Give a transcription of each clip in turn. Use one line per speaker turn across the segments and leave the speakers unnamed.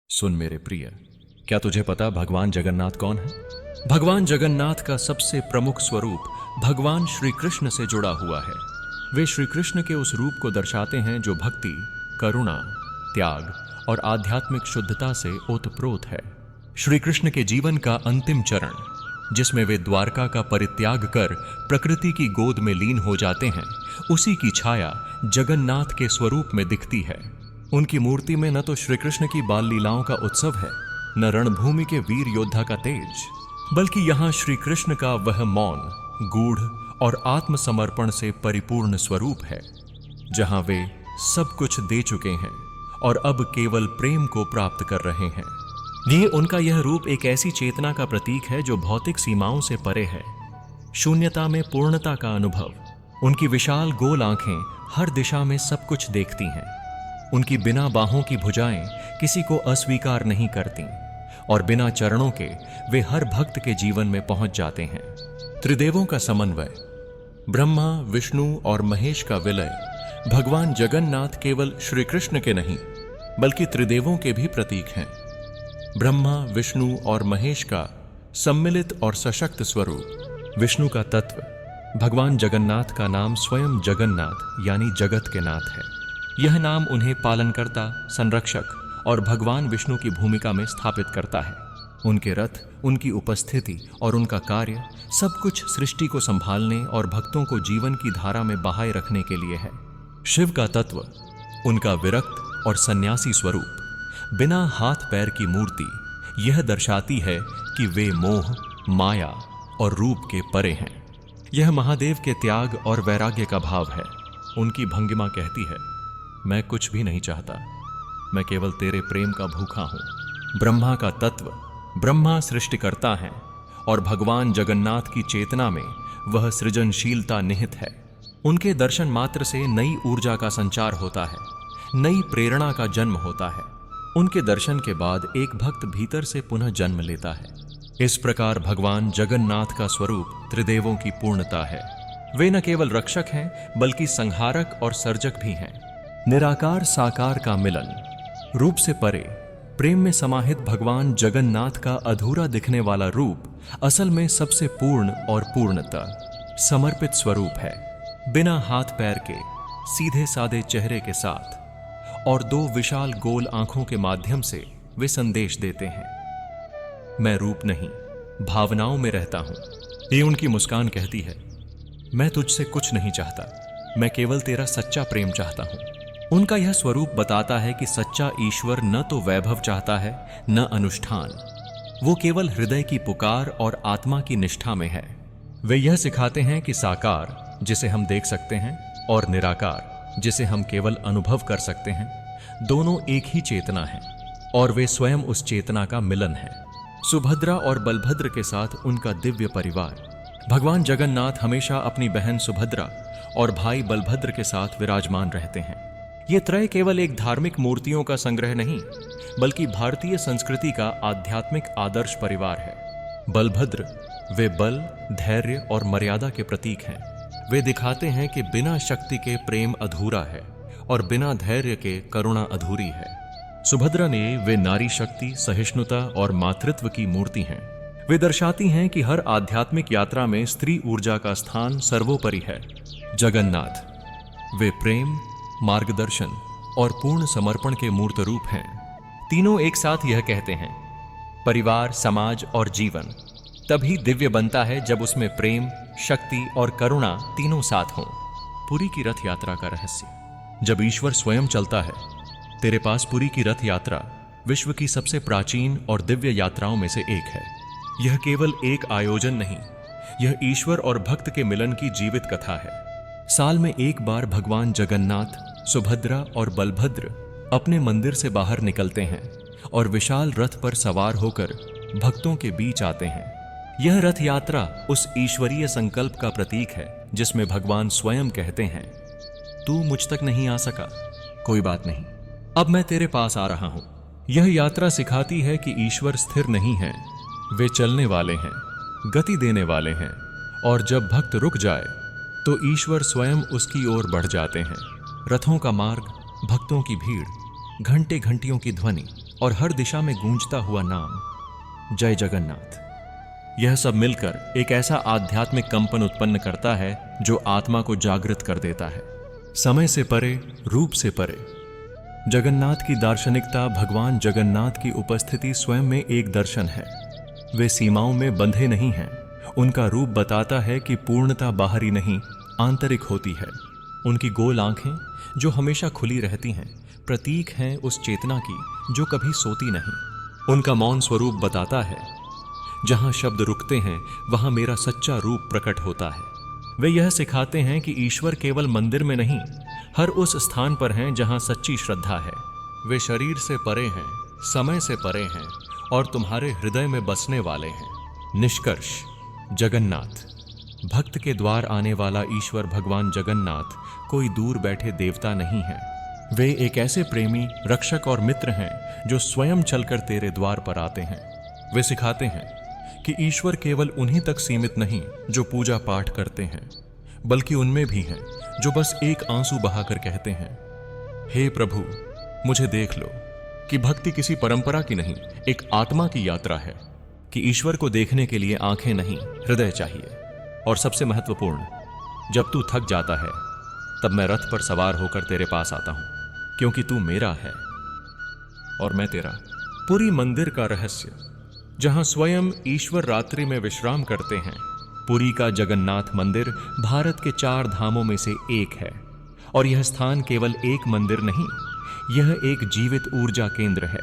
सुन मेरे प्रिय, क्या तुझे पता भगवान जगन्नाथ कौन है? भगवान जगन्नाथ का सबसे प्रमुख स्वरूप भगवान श्री कृष्ण से जुड़ा हुआ है। वे श्री कृष्ण के उस रूप को दर्शाते हैं जो भक्ति, करुणा, त्याग और आध्यात्मिक शुद्धता से ओतप्रोत है। श्री कृष्ण के जीवन का अंतिम चरण, जिसमें वे द्वारका का परित्याग कर प्रकृति की गोद में लीन हो जाते हैं, उसी की छाया जगन्नाथ के स्वरूप में दिखती है। उनकी मूर्ति में न तो श्री कृष्ण की बाल लीलाओं का उत्सव है, न रणभूमि के वीर योद्धा का तेज, बल्कि यहाँ श्री कृष्ण का वह मौन, गूढ़ और आत्मसमर्पण से परिपूर्ण स्वरूप है, जहाँ वे सब कुछ दे चुके हैं और अब केवल प्रेम को प्राप्त कर रहे हैं। ये उनका यह रूप एक ऐसी चेतना का प्रतीक है जो भौतिक सीमाओं से परे है, शून्यता में पूर्णता का अनुभव। उनकी विशाल गोल आंखें हर दिशा में सब कुछ देखती हैं। उनकी बिना बाहों की भुजाएं किसी को अस्वीकार नहीं करती और बिना चरणों के वे हर भक्त के जीवन में पहुंच जाते हैं। त्रिदेवों का समन्वय, ब्रह्मा, विष्णु और महेश का विलय, भगवान जगन्नाथ केवल श्री कृष्ण के नहीं बल्कि त्रिदेवों के भी प्रतीक हैं। ब्रह्मा, विष्णु और महेश का सम्मिलित और सशक्त स्वरूप। विष्णु का तत्व, भगवान जगन्नाथ का नाम स्वयं जगन्नाथ यानी जगत के नाथ है। यह नाम उन्हें पालनकर्ता, संरक्षक और भगवान विष्णु की भूमिका में स्थापित करता है। उनके रथ, उनकी उपस्थिति और उनका कार्य सब कुछ सृष्टि को संभालने और भक्तों को जीवन की धारा में बहाए रखने के लिए है। शिव का तत्व, उनका विरक्त और सन्यासी स्वरूप, बिना हाथ पैर की मूर्ति, यह दर्शाती है कि वे मोह, माया और रूप के परे हैं। यह महादेव के त्याग और वैराग्य का भाव है। उनकी भंगिमा कहती है, मैं कुछ भी नहीं चाहता, मैं केवल तेरे प्रेम का भूखा हूं। ब्रह्मा का तत्व, ब्रह्मा सृष्टिकर्ता हैं और भगवान जगन्नाथ की चेतना में वह सृजनशीलता निहित है। उनके दर्शन मात्र से नई ऊर्जा का संचार होता है, नई प्रेरणा का जन्म होता है। उनके दर्शन के बाद एक भक्त भीतर से पुनः जन्म लेता है। इस प्रकार भगवान जगन्नाथ का स्वरूप त्रिदेवों की पूर्णता है। वे न केवल रक्षक हैं बल्कि संहारक और सर्जक भी हैं। निराकार साकार का मिलन, रूप से परे प्रेम में समाहित भगवान जगन्नाथ का अधूरा दिखने वाला रूप असल में सबसे पूर्ण और पूर्णतः समर्पित स्वरूप है। बिना हाथ पैर के, सीधे सादे चेहरे के साथ और दो विशाल गोल आंखों के माध्यम से वे संदेश देते हैं, मैं रूप नहीं, भावनाओं में रहता हूं। ये उनकी मुस्कान कहती है, मैं तुझसे कुछ नहीं चाहता, मैं केवल तेरा सच्चा प्रेम चाहता हूं। उनका यह स्वरूप बताता है कि सच्चा ईश्वर न तो वैभव चाहता है, न अनुष्ठान। वो केवल हृदय की पुकार और आत्मा की निष्ठा में है। वे यह सिखाते हैं कि साकार, जिसे हम देख सकते हैं, और निराकार, जिसे हम केवल अनुभव कर सकते हैं, दोनों एक ही चेतना है और वे स्वयं उस चेतना का मिलन है। सुभद्रा और बलभद्र के साथ उनका दिव्य परिवार। भगवान जगन्नाथ हमेशा अपनी बहन सुभद्रा और भाई बलभद्र के साथ विराजमान रहते हैं। ये त्रय केवल एक धार्मिक मूर्तियों का संग्रह नहीं बल्कि भारतीय संस्कृति का आध्यात्मिक आदर्श परिवार है। बलभद्र, वे बल, धैर्य और मर्यादा के प्रतीक हैं। वे दिखाते हैं कि बिना शक्ति के प्रेम अधूरा है और बिना धैर्य के करुणा अधूरी है। सुभद्रा ने वे नारी शक्ति, सहिष्णुता और मातृत्व की मूर्ति हैं। वे दर्शाती हैं कि हर आध्यात्मिक यात्रा में स्त्री ऊर्जा का स्थान सर्वोपरि है। जगन्नाथ, वे प्रेम, मार्गदर्शन और पूर्ण समर्पण के मूर्त रूप हैं। तीनों एक साथ यह कहते हैं, परिवार, समाज और जीवन तभी दिव्य बनता है जब उसमें प्रेम, शक्ति और करुणा तीनों साथ हों। पुरी की रथ यात्रा का रहस्य, जब ईश्वर स्वयं चलता है, तेरे पास पुरी की रथ यात्रा विश्व की सबसे प्राचीन और दिव्य यात्राओं में से एक है। यह केवल एक आयोजन नहीं, यह ईश्वर और भक्त के मिलन की जीवित कथा है। साल में एक बार भगवान जगन्नाथ, सुभद्रा और बलभद्र अपने मंदिर से बाहर निकलते हैं और विशाल रथ पर सवार होकर भक्तों के बीच आते हैं। यह रथ यात्रा उस ईश्वरीय संकल्प का प्रतीक है जिसमें भगवान स्वयं कहते हैं, तू मुझ तक नहीं आ सका, कोई बात नहीं, अब मैं तेरे पास आ रहा हूं। यह यात्रा सिखाती है कि ईश्वर स्थिर नहीं है, वे चलने वाले हैं, गति देने वाले हैं और जब भक्त रुक जाए तो ईश्वर स्वयं उसकी ओर बढ़ जाते हैं। रथों का मार्ग, भक्तों की भीड़, घंटे घंटियों की ध्वनि और हर दिशा में गूंजता हुआ नाम जय जगन्नाथ। यह सब मिलकर एक ऐसा आध्यात्मिक कंपन उत्पन्न करता है जो आत्मा को जागृत कर देता है। समय से परे, रूप से परे। जगन्नाथ की दार्शनिकता भगवान जगन्नाथ की उपस्थिति स्वयं में एक दर्शन है। वे सीमाओं में बंधे नहीं हैं। उनका रूप बताता है कि पूर्णता बाहरी नहीं, आंतरिक होती है। उनकी गोल आंखें जो हमेशा खुली रहती हैं प्रतीक हैं उस चेतना की जो कभी सोती नहीं। उनका मौन स्वरूप बताता है जहां शब्द रुकते हैं वहां मेरा सच्चा रूप प्रकट होता है। वे यह सिखाते हैं कि ईश्वर केवल मंदिर में नहीं, हर उस स्थान पर हैं जहां सच्ची श्रद्धा है। वे शरीर से परे हैं, समय से परे हैं और तुम्हारे हृदय में बसने वाले हैं। निष्कर्ष, जगन्नाथ, भक्त के द्वार आने वाला ईश्वर भगवान जगन्नाथ कोई दूर बैठे देवता नहीं है। वे एक ऐसे प्रेमी, रक्षक और मित्र हैं जो स्वयं चलकर तेरे द्वार पर आते हैं। वे सिखाते हैं कि ईश्वर केवल उन्हीं तक सीमित नहीं जो पूजा पाठ करते हैं, बल्कि उनमें भी हैं जो बस एक आंसू बहाकर कहते हैं, हे प्रभु मुझे देख लो। कि भक्ति किसी परंपरा की नहीं, एक आत्मा की यात्रा है। कि ईश्वर को देखने के लिए आंखें नहीं, हृदय चाहिए। और सबसे महत्वपूर्ण, जब तू थक जाता है तब मैं रथ पर सवार होकर तेरे पास आता हूं, क्योंकि तू मेरा है और मैं तेरा। पुरी मंदिर का रहस्य, जहां स्वयं ईश्वर रात्रि में विश्राम करते हैं। पुरी का जगन्नाथ मंदिर भारत के 4 धामों में से एक है और यह स्थान केवल एक मंदिर नहीं, यह एक जीवित ऊर्जा केंद्र है।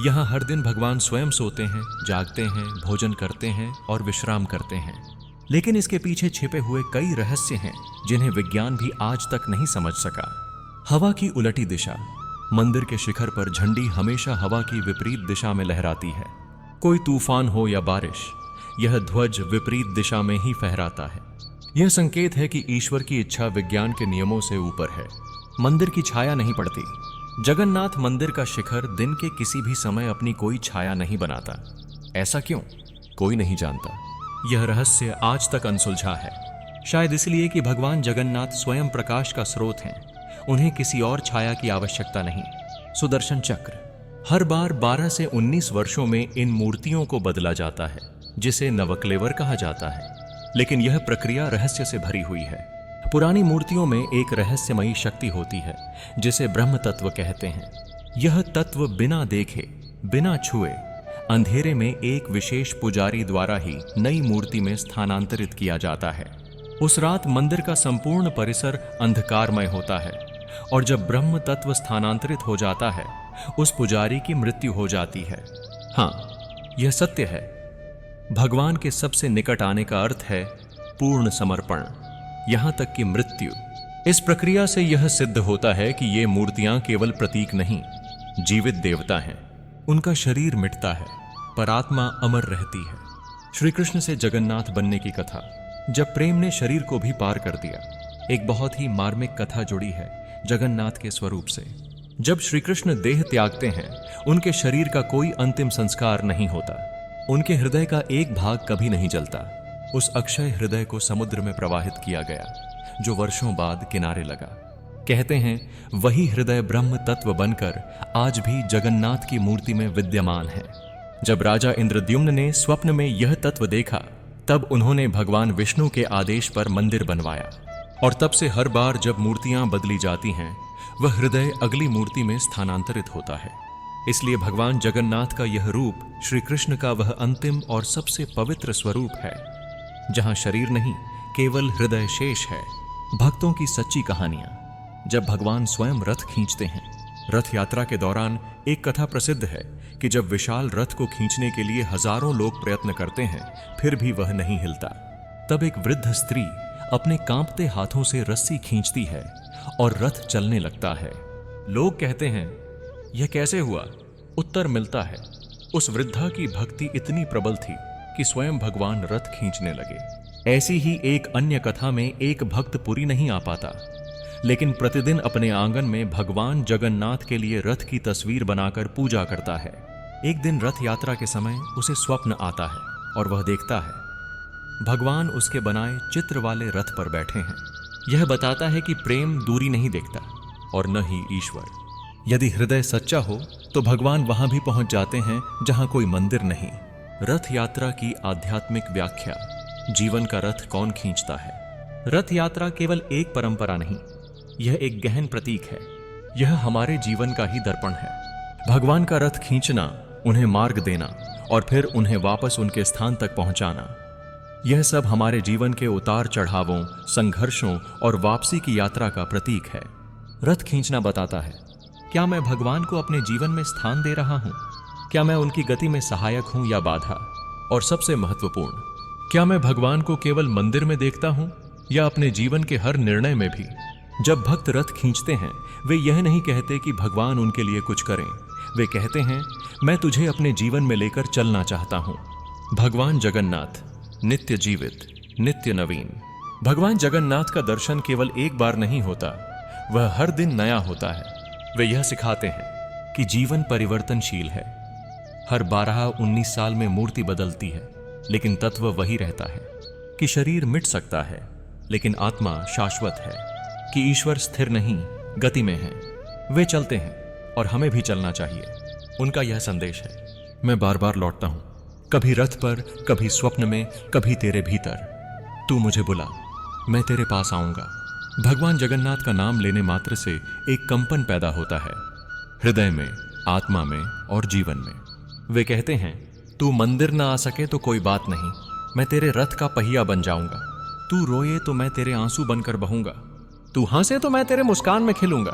यहां हर दिन भगवान स्वयं सोते हैं, जागते हैं, भोजन करते हैं और विश्राम करते हैं। लेकिन इसके पीछे छिपे हुए कई रहस्य हैं जिन्हें विज्ञान भी आज तक नहीं समझ सका। हवा की उलटी दिशा, मंदिर के शिखर पर झंडी हमेशा हवा की विपरीत दिशा में लहराती है। कोई तूफान हो या बारिश, यह ध्वज विपरीत दिशा में ही फहराता है। यह संकेत है कि ईश्वर की इच्छा विज्ञान के नियमों से ऊपर है। मंदिर की छाया नहीं पड़ती। जगन्नाथ मंदिर का शिखर दिन के किसी भी समय अपनी कोई छाया नहीं बनाता। ऐसा क्यों? कोई नहीं जानता। यह रहस्य आज तक अनसुलझा है। शायद इसलिए कि भगवान जगन्नाथ स्वयं प्रकाश का स्रोत हैं। उन्हें किसी और छाया की आवश्यकता नहीं। सुदर्शन चक्र, हर बार 12 से 19 वर्षों में इन मूर्तियों को बदला जाता है, जिसे नवक्लेवर कहा जाता है। लेकिन यह प्रक्रिया रहस्य से भरी हुई है। पुरानी मूर्तियों में एक रहस्यमयी शक्ति होती है जिसे ब्रह्म तत्व कहते हैं। यह तत्व बिना देखे, बिना छुए, अंधेरे में एक विशेष पुजारी द्वारा ही नई मूर्ति में स्थानांतरित किया जाता है। उस रात मंदिर का संपूर्ण परिसर अंधकारमय होता है और जब ब्रह्म तत्व स्थानांतरित हो जाता है, उस पुजारी की मृत्यु हो जाती है। हाँ, यह सत्य है। भगवान के सबसे निकट आने का अर्थ है पूर्ण समर्पण, यहां तक कि मृत्यु। इस प्रक्रिया से यह सिद्ध होता है कि ये मूर्तियां केवल प्रतीक नहीं, जीवित देवता हैं। उनका शरीर मिटता है पर आत्मा अमर रहती है। श्री कृष्ण से जगन्नाथ बनने की कथा, जब प्रेम ने शरीर को भी पार कर दिया। एक बहुत ही मार्मिक कथा जुड़ी है जगन्नाथ के स्वरूप से। जब श्री कृष्ण देह त्यागते हैं, उनके शरीर का कोई अंतिम संस्कार नहीं होता। उनके हृदय का एक भाग कभी नहीं जलता। उस अक्षय हृदय को समुद्र में प्रवाहित किया गया, जो वर्षों बाद किनारे लगा। कहते हैं वही हृदय ब्रह्म तत्व बनकर आज भी जगन्नाथ की मूर्ति में विद्यमान है। जब राजा इंद्रद्युम्न ने स्वप्न में यह तत्व देखा, तब उन्होंने भगवान विष्णु के आदेश पर मंदिर बनवाया और तब से हर बार जब मूर्तियां बदली जाती हैं, वह हृदय अगली मूर्ति में स्थानांतरित होता है। इसलिए भगवान जगन्नाथ का यह रूप श्री कृष्ण का वह अंतिम और सबसे पवित्र स्वरूप है, जहां शरीर नहीं, केवल हृदय शेष है। भक्तों की सच्ची कहानियां, जब भगवान स्वयं रथ खींचते हैं। रथ यात्रा के दौरान एक कथा प्रसिद्ध है कि जब विशाल रथ को खींचने के लिए हजारों लोग प्रयत्न करते हैं, फिर भी वह नहीं हिलता। तब एक वृद्ध स्त्री अपने कांपते हाथों से रस्सी खींचती है और रथ चलने लगता है। लोग कहते हैं, यह कैसे हुआ? उत्तर मिलता है, उस वृद्धा की भक्ति इतनी प्रबल थी कि स्वयं भगवान रथ खींचने लगे। ऐसी ही एक अन्य कथा में एक भक्त पुरी नहीं आ पाता, लेकिन प्रतिदिन अपने आंगन में भगवान जगन्नाथ के लिए रथ की तस्वीर बनाकर पूजा करता है। एक दिन रथ यात्रा के समय उसे स्वप्न आता है और वह देखता है भगवान उसके बनाए चित्र वाले रथ पर बैठे हैं। यह बताता है कि प्रेम दूरी नहीं देखता और न ही ईश्वर। यदि हृदय सच्चा हो तो भगवान वहां भी पहुंच जाते हैं जहां कोई मंदिर नहीं। रथ यात्रा की आध्यात्मिक व्याख्या। जीवन का रथ कौन खींचता है? रथ यात्रा केवल एक परंपरा नहीं, यह एक गहन प्रतीक है। यह हमारे जीवन का ही दर्पण है। भगवान का रथ खींचना, उन्हें मार्ग देना और फिर उन्हें वापस उनके स्थान तक पहुंचाना, यह सब हमारे जीवन के उतार चढ़ावों, संघर्षों और वापसी की यात्रा का प्रतीक है। रथ खींचना बताता है, क्या मैं भगवान को अपने जीवन में स्थान दे रहा हूं? क्या मैं उनकी गति में सहायक हूं या बाधा? और सबसे महत्वपूर्ण, क्या मैं भगवान को केवल मंदिर में देखता हूं या अपने जीवन के हर निर्णय में भी? जब भक्त रथ खींचते हैं, वे यह नहीं कहते कि भगवान उनके लिए कुछ करें। वे कहते हैं, मैं तुझे अपने जीवन में लेकर चलना चाहता हूं। भगवान जगन्नाथ, नित्य जीवित, नित्य नवीन। भगवान जगन्नाथ का दर्शन केवल एक बार नहीं होता, वह हर दिन नया होता है। वे यह सिखाते हैं कि जीवन परिवर्तनशील है। हर 12-19 साल में मूर्ति बदलती है, लेकिन तत्व वही रहता है। कि शरीर मिट सकता है, लेकिन आत्मा शाश्वत है। कि ईश्वर स्थिर नहीं, गति में है। वे चलते हैं और हमें भी चलना चाहिए। उनका यह संदेश है। मैं बार बार लौटता हूं, कभी रथ पर, कभी स्वप्न में, कभी तेरे भीतर। तू मुझे बुला, मैं तेरे पास आऊंगा। भगवान जगन्नाथ का नाम लेने मात्र से एक कंपन पैदा होता है, हृदय में, आत्मा में और जीवन में। वे कहते हैं, तू मंदिर ना आ सके तो कोई बात नहीं, मैं तेरे रथ का पहिया बन जाऊंगा। तू रोए तो मैं तेरे आंसू बनकर बहूंगा। तू हंसे तो मैं तेरे मुस्कान में खिलूंगा।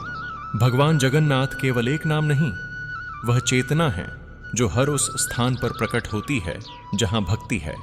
भगवान जगन्नाथ केवल एक नाम नहीं, वह चेतना है जो हर उस स्थान पर प्रकट होती है जहां भक्ति है।